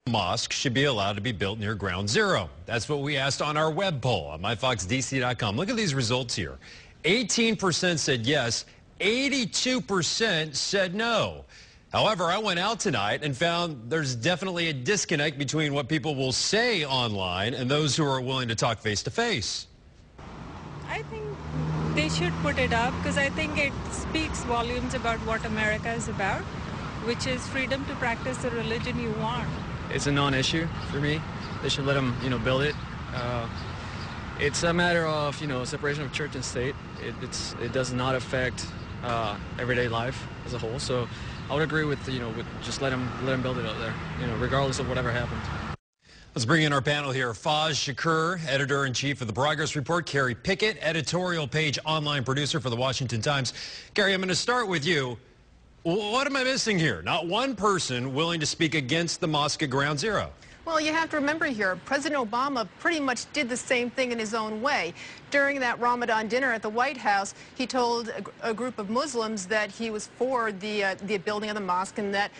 Mosque should be allowed to be built near Ground Zero. That's what we asked on our web poll on myfoxdc.com. Look at these results here. 18% said yes, 82% said no. However, I went out tonight and found there's definitely a disconnect between what people will say online and those who are willing to talk face to face. I think they should put it up because I think it speaks volumes about what America is about, which is freedom to practice the religion you want. It's a non-issue for me. They should let them, build it. It's a matter of, separation of church and state. It does not affect everyday life as a whole. So I would agree with, with just let them build it out there, regardless of whatever happens. Let's bring in our panel here. Faz Shakur, editor-in-chief of the Progress Report. Kerry Picket, editorial page online producer for the Washington Times. Kerry, I'm going to start with you. What am I missing here? Not one person willing to speak against the mosque at Ground Zero. Well, you have to remember here, President Obama pretty much did the same thing in his own way. During that Ramadan dinner at the White House, he told a group of Muslims that he was for the building of the mosque and that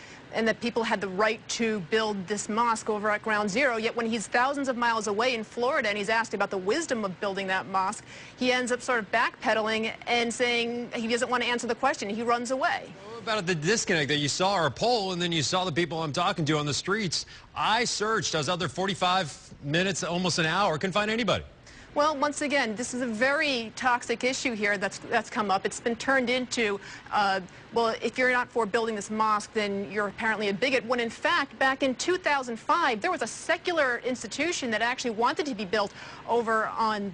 people had the right to build this mosque over at Ground Zero. Yet when he's thousands of miles away in Florida and he's asked about the wisdom of building that mosque, he ends up sort of backpedaling and saying he doesn't want to answer the question. He runs away. What about the disconnect that you saw our poll and then you saw the people I'm talking to on the streets? I searched. I was out there 45 minutes, almost an hour. Couldn't find anybody. Well, once again, this is a very toxic issue here that's come up. It's been turned into, well, if you're not for building this mosque, then you're apparently a bigot, when in fact, back in 2005, there was a secular institution that actually wanted to be built over on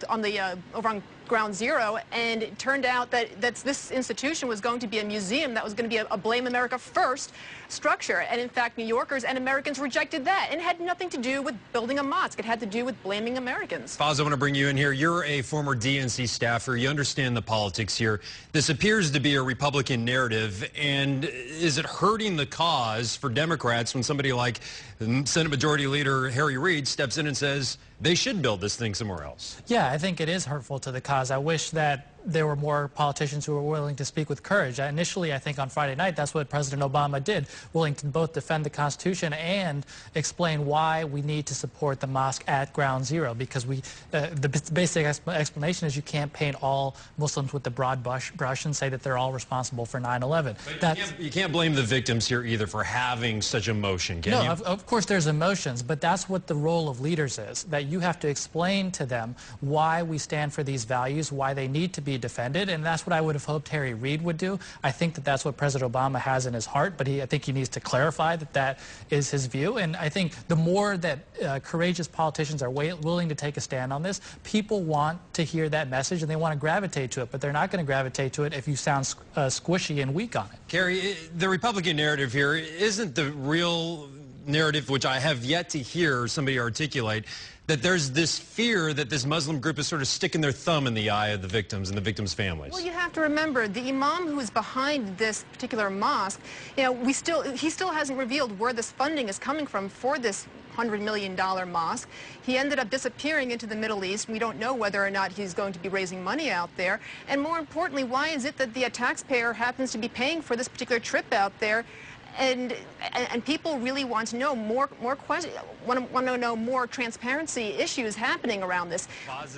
Ground Zero, and it turned out that this institution was going to be a museum that was going to be a Blame America First structure. And in fact, New Yorkers and Americans rejected that. And it had nothing to do with building a mosque. It had to do with blaming Americans. Faz, I want to bring you in here. You're a former DNC staffer. You understand the politics here. This appears to be a Republican narrative. And is it hurting the cause for Democrats when somebody like Senate Majority Leader Harry Reid steps in and says they should build this thing somewhere else? Yeah, I think it is hurtful to the cause. I wish that there were more politicians who were willing to speak with courage. Initially, I think on Friday night, that's what President Obama did, willing to both defend the Constitution and explain why we need to support the mosque at Ground Zero, because the basic explanation is you can't paint all Muslims with the broad brush and say that they're all responsible for 9/11. But you can't blame the victims here either for having such emotion, can you? No, of course there's emotions, but that's what the role of leaders is, that you have to explain to them why we stand for these values, why they need to be defended, and that's what I would have hoped Harry Reid would do. I think that that's what President Obama has in his heart, but I think he needs to clarify that that is his view. And I think the more that courageous politicians are willing to take a stand on this, people want to hear that message and they want to gravitate to it, but they're not going to gravitate to it if you sound squishy and weak on it. Kerry, the Republican narrative here isn't the real narrative, which I have yet to hear somebody articulate, that there's this fear that this Muslim group is sort of sticking their thumb in the eye of the victims and the victims' families. Well, you have to remember, the imam who is behind this particular mosque, he still hasn't revealed where this funding is coming from for this $100 million mosque. He ended up disappearing into the Middle East. We don't know whether or not he's going to be raising money out there. And more importantly, why is it that the taxpayer happens to be paying for this particular trip out there? And people really want to know more questions, want to know more transparency issues happening around this.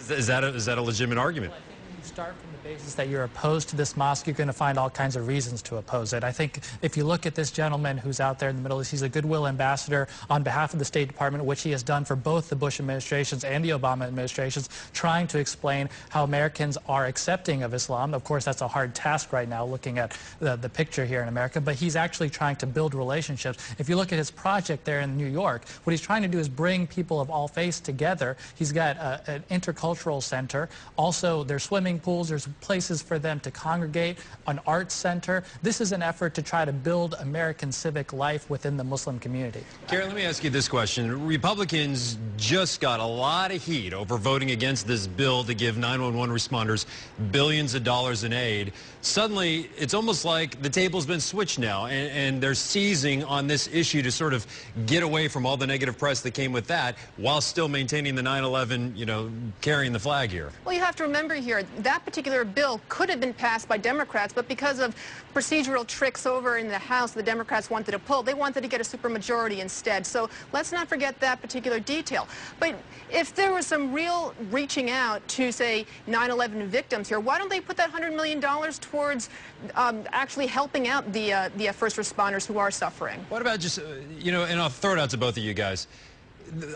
Is that a legitimate argument? Well, I think when you start from the basis that you're opposed to this mosque, you're going to find all kinds of reasons to oppose it. I think if you look at this gentleman who's out there in the Middle East, he's a goodwill ambassador on behalf of the State Department, which he has done for both the Bush administrations and the Obama administrations, trying to explain how Americans are accepting of Islam. Of course, that's a hard task right now, looking at the picture here in America, but he's actually trying to build relationships. If you look at his project there in New York, what he's trying to do is bring people of all faiths together. He's got an intercultural center. Also, there's swimming pools, there's places for them to congregate, an arts center. This is an effort to try to build American civic life within the Muslim community. Kerry, let me ask you this question. Republicans just got a lot of heat over voting against this bill to give 911 responders billions of dollars in aid. Suddenly, it's almost like the table's been switched now, and they're seizing on this issue to sort of get away from all the negative press that came with that, while still maintaining the 9/11, carrying the flag here. Well, you have to remember here, that particular bill could have been passed by Democrats, but because of procedural tricks over in the House the Democrats wanted to pull, they wanted to get a supermajority instead. So let's not forget that particular detail. But if there was some real reaching out to, say, 9/11 victims here, why don't they put that $100 million towards actually helping out the first responders who are suffering? What about just, you know, and I'll throw it out to both of you guys.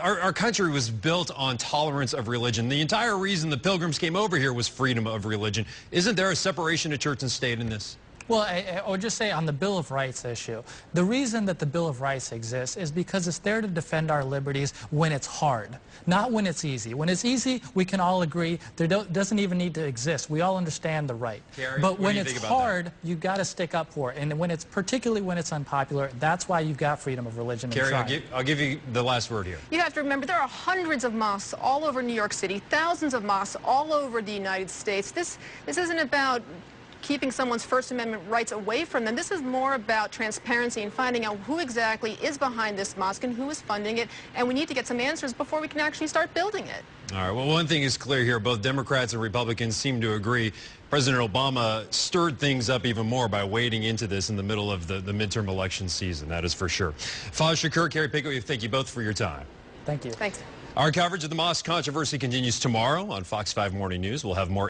Our country was built on tolerance of religion. The entire reason the Pilgrims came over here was freedom of religion. Isn't there a separation of church and state in this? Well, I would just say on the Bill of Rights issue, the reason that the Bill of Rights exists is because it's there to defend our liberties when it's hard, not when it's easy. When it's easy, we can all agree there doesn't even need to exist. We all understand the right. Kerry, but when it's hard, you've got to stick up for it. And when it's, particularly when it's unpopular, that's why you've got freedom of religion. Kerry, I'll give you the last word here. You have to remember there are hundreds of mosques all over New York City, thousands of mosques all over the United States. This isn't about keeping someone's First Amendment rights away from them. This is more about transparency and finding out who exactly is behind this mosque and who is funding it, and we need to get some answers before we can actually start building it. All right, well, one thing is clear here. Both Democrats and Republicans seem to agree. President Obama stirred things up even more by wading into this in the middle of the midterm election season, that is for sure. Faz Shakur, Kerry Picket, thank you both for your time. Thank you. Thanks. Our coverage of the mosque controversy continues tomorrow on Fox 5 Morning News. We'll have more